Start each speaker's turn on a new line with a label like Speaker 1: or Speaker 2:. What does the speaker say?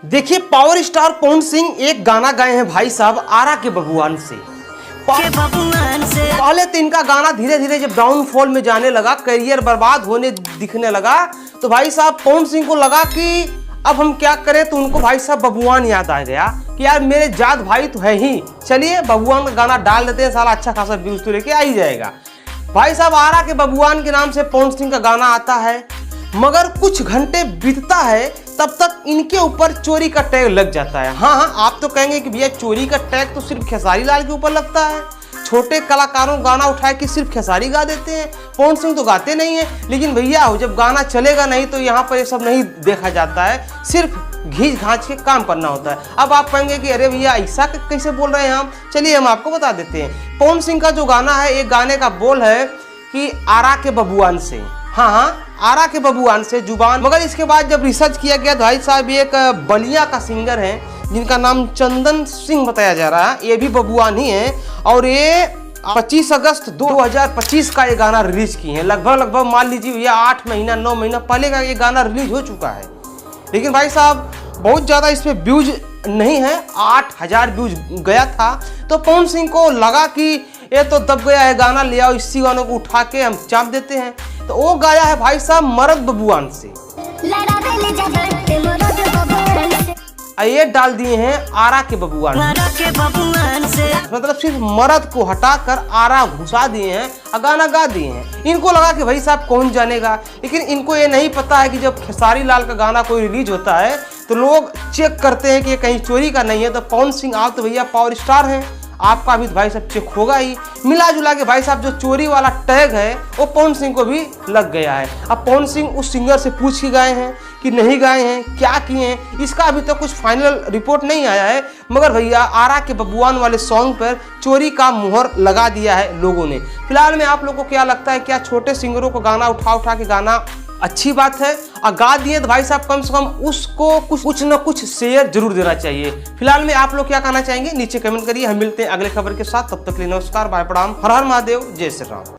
Speaker 1: देखिए power star Pawan Singh एक गाना गाए हैं भाई साहब आरा के बबुआन से। पहले तो इनका गाना धीरे धीरे जब डाउनफॉल में जाने लगा, करियर बर्बाद होने दिखने लगा, तो भाई साहब पवन सिंह को लगा कि अब हम क्या करें। तो उनको भाई साहब बबुआन याद आ गया कि यार मेरे जात भाई तो है ही, चलिए बबुआन का गाना डाल देते हैं, साला अच्छा खासा व्यूज तो लेके आ ही जाएगा। भाई साहब आरा के बबुआन के नाम से पवन सिंह का गाना आता है, मगर कुछ घंटे बीतता है तब तक इनके ऊपर चोरी का टैग लग जाता है। हाँ, आप तो कहेंगे कि भैया चोरी का टैग तो सिर्फ खेसारी लाल के ऊपर लगता है, छोटे कलाकारों गाना उठाए कि सिर्फ खेसारी गा देते हैं, पवन सिंह तो गाते नहीं है। लेकिन भैया जब गाना चलेगा नहीं तो यहाँ पर ये सब नहीं देखा जाता है, सिर्फ घींच घांच के काम करना होता है। अब आप कहेंगे कि अरे भैया ऐसा कैसे बोल रहे हैं हम, चलिए हम आपको बता देते हैं। पवन सिंह का जो गाना है, एक गाने का बोल है कि आरा के बबुआन से, हाँ आरा के बबुआन से जुबान। मगर इसके बाद जब रिसर्च किया गया तो भाई साहब एक बलिया का सिंगर है जिनका नाम चंदन सिंह बताया जा रहा है, ये भी बबुआन ही है और ये 25 अगस्त 2025 का ये गाना रिलीज किए हैं। लगभग मान लीजिए भैया 8 महीना 9 महीना पहले का ये गाना रिलीज हो चुका है। लेकिन भाई साहब बहुत ज़्यादा इसमें व्यूज नहीं है, 8000 व्यूज गया था। तो पवन सिंह को लगा कि ये तो दब गया है गाना, ले आओ इसी गानों को उठा के हम चाप देते हैं। तो वो गाया है भाई साहब मर्द बबुआन से, ये डाल दिए हैं आरा के बबुआन से। मतलब सिर्फ मर्द को हटाकर आरा घुसा दिए हैं और गाना गा दिए हैं। इनको लगा कि भाई साहब कौन जानेगा, लेकिन इनको ये नहीं पता है कि जब खेसारी लाल का गाना कोई रिलीज होता है तो लोग चेक करते हैं कि कहीं चोरी का नहीं है। तो पवन सिंह आप तो भैया पावर स्टार हैं, आपका भी भाई साहब चेक होगा ही। मिला जुला के भाई साहब जो चोरी वाला टैग है वो पवन सिंह को भी लग गया है। अब पवन सिंह उस सिंगर से पूछ के गाए हैं कि नहीं गाए हैं, क्या किए हैं, इसका अभी तक तो कुछ फाइनल रिपोर्ट नहीं आया है। मगर भैया आरा के बबुआन वाले सॉन्ग पर चोरी का मुहर लगा दिया है लोगों ने। फिलहाल में आप लोगों को क्या लगता है, क्या छोटे सिंगरों को गाना उठा के गाना अच्छी बात है? और गा दिए तो भाई साहब कम से कम उसको कुछ न कुछ शेयर जरूर देना चाहिए। फिलहाल में आप लोग क्या कहना चाहेंगे नीचे कमेंट करिए। हम मिलते हैं अगले खबर के साथ, तब तक के लिए नमस्कार, बाय प्रणाम, हर हर महादेव, जय श्री राम।